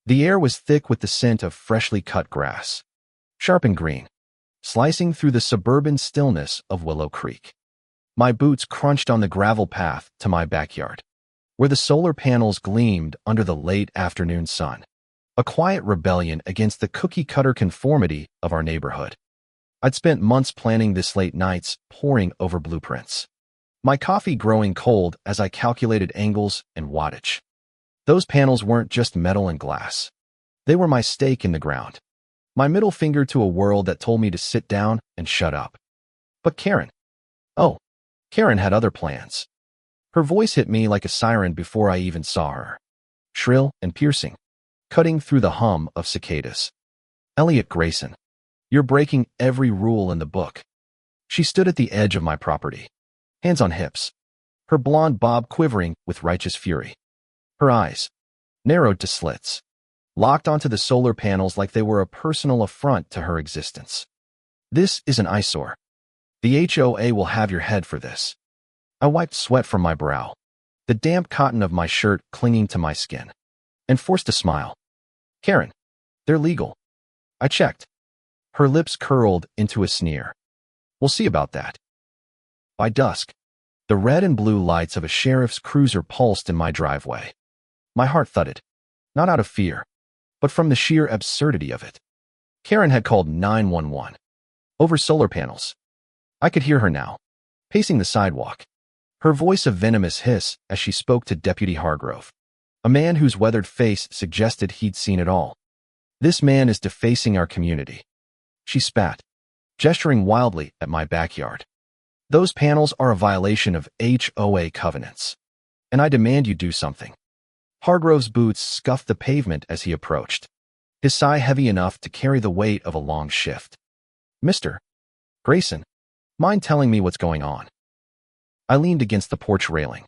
The air was thick with the scent of freshly cut grass, sharp and green, slicing through the suburban stillness of Willow Creek. My boots crunched on the gravel path to my backyard, where the solar panels gleamed under the late afternoon sun, a quiet rebellion against the cookie-cutter conformity of our neighborhood. I'd spent months planning this, late nights poring over blueprints, my coffee growing cold as I calculated angles and wattage. Those panels weren't just metal and glass. They were my stake in the ground, my middle finger to a world that told me to sit down and shut up. But Karen had other plans. Her voice hit me like a siren before I even saw her, shrill and piercing, cutting through the hum of cicadas. "Elliot Grayson, you're breaking every rule in the book." She stood at the edge of my property, hands on hips, her blonde bob quivering with righteous fury. Her eyes, narrowed to slits, locked onto the solar panels like they were a personal affront to her existence. "This is an eyesore. The HOA will have your head for this." I wiped sweat from my brow, the damp cotton of my shirt clinging to my skin, and forced a smile. "Karen, they're legal." I checked. Her lips curled into a sneer. "We'll see about that." By dusk, the red and blue lights of a sheriff's cruiser pulsed in my driveway. My heart thudded, not out of fear, but from the sheer absurdity of it. Karen had called 911 over solar panels. I could hear her now, pacing the sidewalk, her voice a venomous hiss as she spoke to Deputy Hargrove, a man whose weathered face suggested he'd seen it all. "This man is defacing our community." She spat, gesturing wildly at my backyard. "Those panels are a violation of HOA covenants, and I demand you do something." Hargrove's boots scuffed the pavement as he approached, his sigh heavy enough to carry the weight of a long shift. "Mr. Grayson, mind telling me what's going on?" I leaned against the porch railing,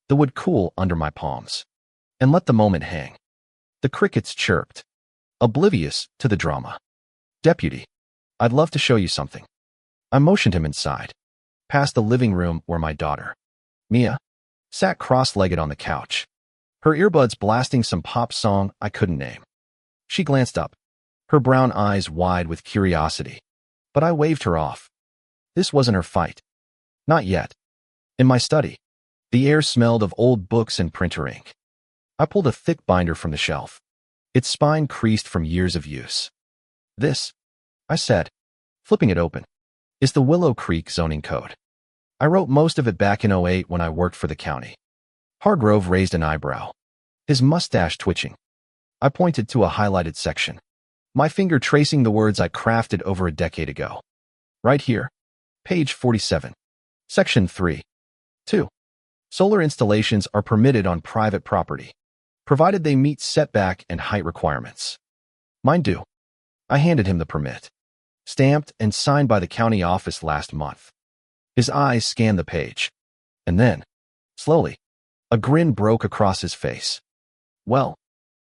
the wood cool under my palms, and let the moment hang. The crickets chirped, oblivious to the drama. "Deputy, I'd love to show you something." I motioned him inside, past the living room where my daughter, Mia, sat cross-legged on the couch, her earbuds blasting some pop song I couldn't name. She glanced up, her brown eyes wide with curiosity, but I waved her off. This wasn't her fight. Not yet. In my study, the air smelled of old books and printer ink. I pulled a thick binder from the shelf, its spine creased from years of use. "This," I said, flipping it open, "is the Willow Creek zoning code. I wrote most of it back in '08 when I worked for the county." Hargrove raised an eyebrow, his mustache twitching. I pointed to a highlighted section, my finger tracing the words I crafted over a decade ago. "Right here, page 47, section 3. 2. Solar installations are permitted on private property, provided they meet setback and height requirements." "Mine do." I handed him the permit, stamped and signed by the county office last month. His eyes scanned the page, and then, slowly, a grin broke across his face. "Well,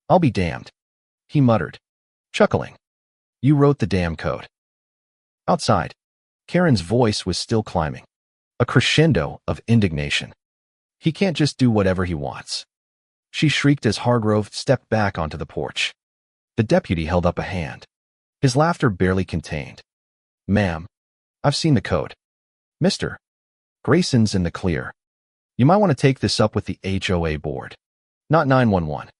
I'll be damned," he muttered, chuckling. "You wrote the damn code." Outside, Karen's voice was still climbing, a crescendo of indignation. "He can't just do whatever he wants," she shrieked as Hargrove stepped back onto the porch. The deputy held up a hand, his laughter barely contained. "Ma'am, I've seen the code. Mr. Grayson's in the clear. You might want to take this up with the HOA board, not 911.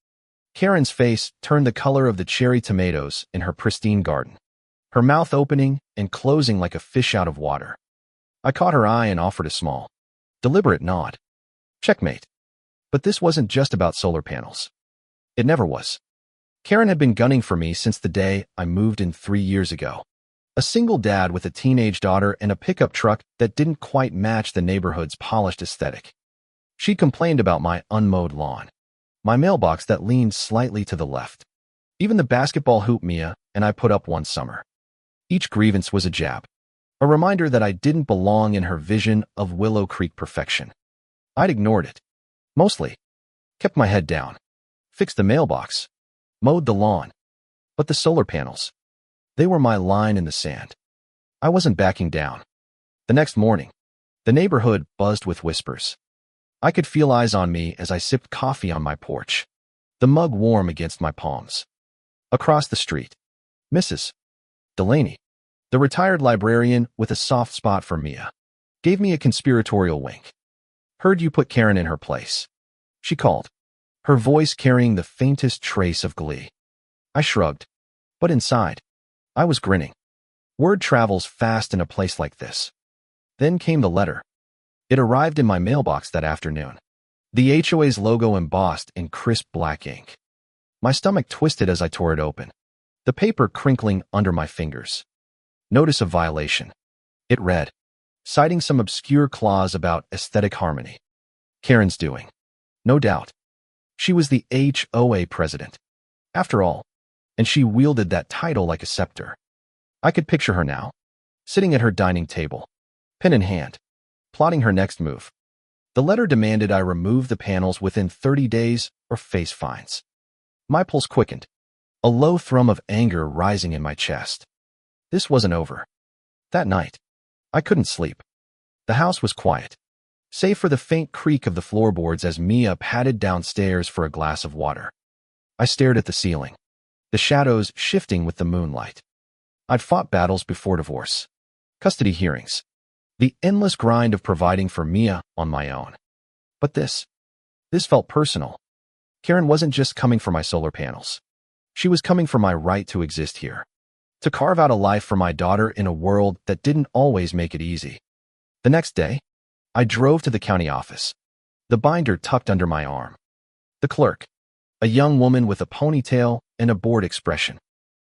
Karen's face turned the color of the cherry tomatoes in her pristine garden, her mouth opening and closing like a fish out of water. I caught her eye and offered a small, deliberate nod. Checkmate. But this wasn't just about solar panels. It never was. Karen had been gunning for me since the day I moved in 3 years ago. A single dad with a teenage daughter and a pickup truck that didn't quite match the neighborhood's polished aesthetic. She complained about my unmowed lawn, my mailbox that leaned slightly to the left, even the basketball hoop Mia and I put up one summer. Each grievance was a jab, a reminder that I didn't belong in her vision of Willow Creek perfection. I'd ignored it, mostly, kept my head down, fixed the mailbox, mowed the lawn. But the solar panels, they were my line in the sand. I wasn't backing down. The next morning, the neighborhood buzzed with whispers. I could feel eyes on me as I sipped coffee on my porch, the mug warm against my palms. Across the street, Mrs. Delaney, the retired librarian with a soft spot for Mia, gave me a conspiratorial wink. Heard you put Karen in her place, she called, her voice carrying the faintest trace of glee. I shrugged, but inside, I was grinning. Word travels fast in a place like this. Then came the letter. It arrived in my mailbox that afternoon. The HOA's logo embossed in crisp black ink. My stomach twisted as I tore it open, the paper crinkling under my fingers. Notice of violation. It read, citing some obscure clause about aesthetic harmony. Karen's doing. No doubt. She was the HOA president, after all, and she wielded that title like a scepter. I could picture her now, sitting at her dining table, pen in hand, plotting her next move. The letter demanded I remove the panels within 30 days or face fines. My pulse quickened, a low thrum of anger rising in my chest. This wasn't over. That night, I couldn't sleep. The house was quiet, save for the faint creak of the floorboards as Mia padded downstairs for a glass of water. I stared at the ceiling, the shadows shifting with the moonlight. I'd fought battles before divorce, custody hearings, the endless grind of providing for Mia on my own. But this felt personal. Karen wasn't just coming for my solar panels. She was coming for my right to exist here, to carve out a life for my daughter in a world that didn't always make it easy. The next day, I drove to the county office, the binder tucked under my arm. The clerk, a young woman with a ponytail and a bored expression,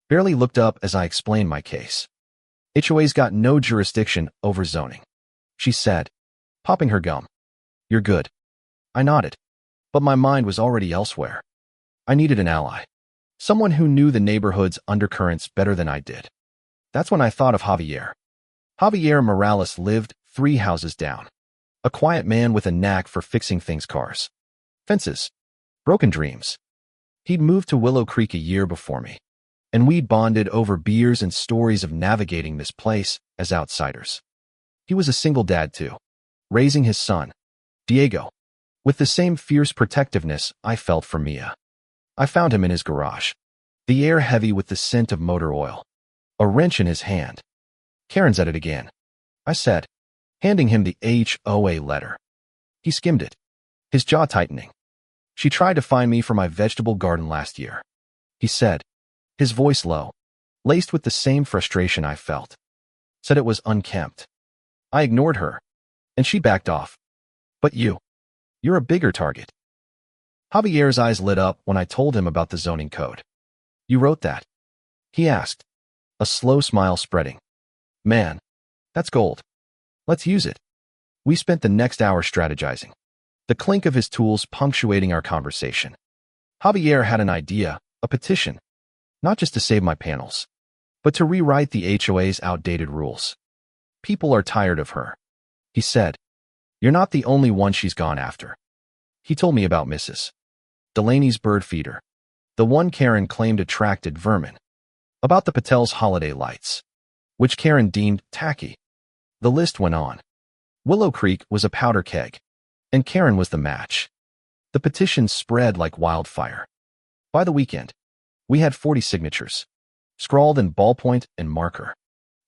barely looked up as I explained my case. HOA's got no jurisdiction over zoning, she said, popping her gum. You're good. I nodded, but my mind was already elsewhere. I needed an ally, someone who knew the neighborhood's undercurrents better than I did. That's when I thought of Javier. Javier Morales lived 3 houses down, a quiet man with a knack for fixing things: cars, fences, broken dreams. He'd moved to Willow Creek a year before me, and we'd bonded over beers and stories of navigating this place as outsiders. He was a single dad too, raising his son, Diego, with the same fierce protectiveness I felt for Mia. I found him in his garage, the air heavy with the scent of motor oil, a wrench in his hand. Karen's at it again, I said, handing him the HOA letter. He skimmed it, his jaw tightening. She tried to find me for my vegetable garden last year, he said, his voice low, laced with the same frustration I felt. Said it was unkempt. I ignored her, and she backed off. But you're a bigger target. Javier's eyes lit up when I told him about the zoning code. You wrote that? He asked, a slow smile spreading. Man, that's gold. Let's use it. We spent the next hour strategizing, the clink of his tools punctuating our conversation. Javier had an idea, a petition, not just to save my panels, but to rewrite the HOA's outdated rules. People are tired of her, he said. You're not the only one she's gone after. He told me about Mrs. Delaney's bird feeder, the one Karen claimed attracted vermin, about the Patel's holiday lights, which Karen deemed tacky. The list went on. Willow Creek was a powder keg, and Karen was the match. The petition spread like wildfire. By the weekend, we had 40 signatures, scrawled in ballpoint and marker,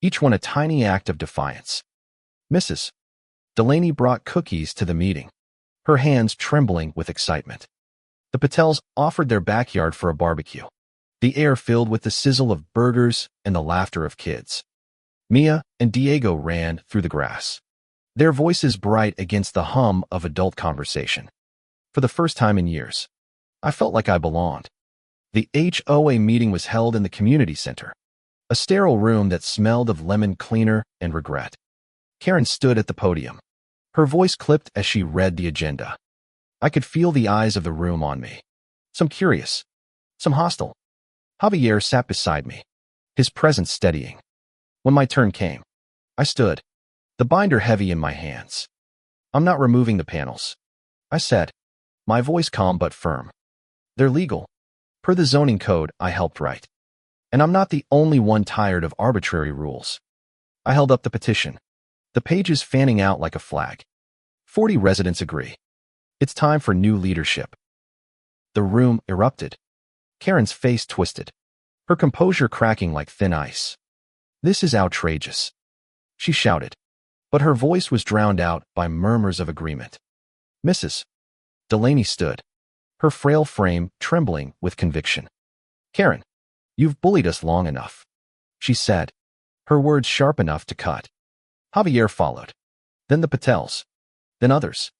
each one a tiny act of defiance. Mrs. Delaney brought cookies to the meeting, her hands trembling with excitement. The Patels offered their backyard for a barbecue, the air filled with the sizzle of burgers and the laughter of kids. Mia and Diego ran through the grass, their voices bright against the hum of adult conversation. For the first time in years, I felt like I belonged. The HOA meeting was held in the community center, a sterile room that smelled of lemon cleaner and regret. Karen stood at the podium, her voice clipped as she read the agenda. I could feel the eyes of the room on me, some curious, some hostile. Javier sat beside me, his presence steadying. When my turn came, I stood, the binder heavy in my hands. I'm not removing the panels, I said, my voice calm but firm. They're legal, per the zoning code I helped write. And I'm not the only one tired of arbitrary rules. I held up the petition, the pages fanning out like a flag. 40 residents agree. It's time for new leadership. The room erupted. Karen's face twisted, her composure cracking like thin ice. "This is outrageous," she shouted, but her voice was drowned out by murmurs of agreement. "Mrs. Delaney stood, her frail frame trembling with conviction. "Karen, you've bullied us long enough," she said, her words sharp enough to cut. Javier followed, then the Patels, then others,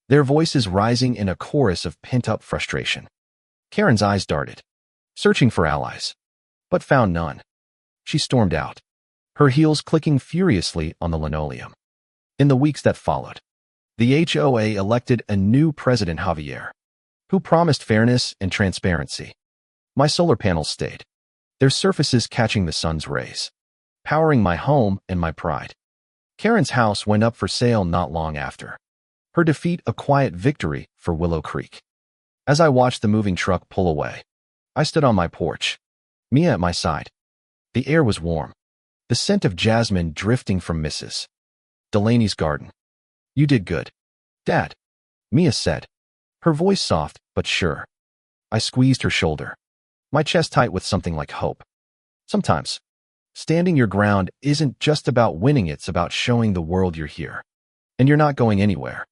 their voices rising in a chorus of pent-up frustration. Karen's eyes darted, searching for allies, but found none. She stormed out, her heels clicking furiously on the linoleum. In the weeks that followed, the HOA elected a new president, Javier, who promised fairness and transparency. My solar panels stayed, their surfaces catching the sun's rays, powering my home and my pride. Karen's house went up for sale not long after, her defeat a quiet victory for Willow Creek. As I watched the moving truck pull away, I stood on my porch, Mia at my side. The air was warm, the scent of jasmine drifting from Mrs. Delaney's garden. "You did good, Dad," Mia said, her voice soft but sure. I squeezed her shoulder, my chest tight with something like hope. Sometimes, standing your ground isn't just about winning, it's about showing the world you're here. And you're not going anywhere.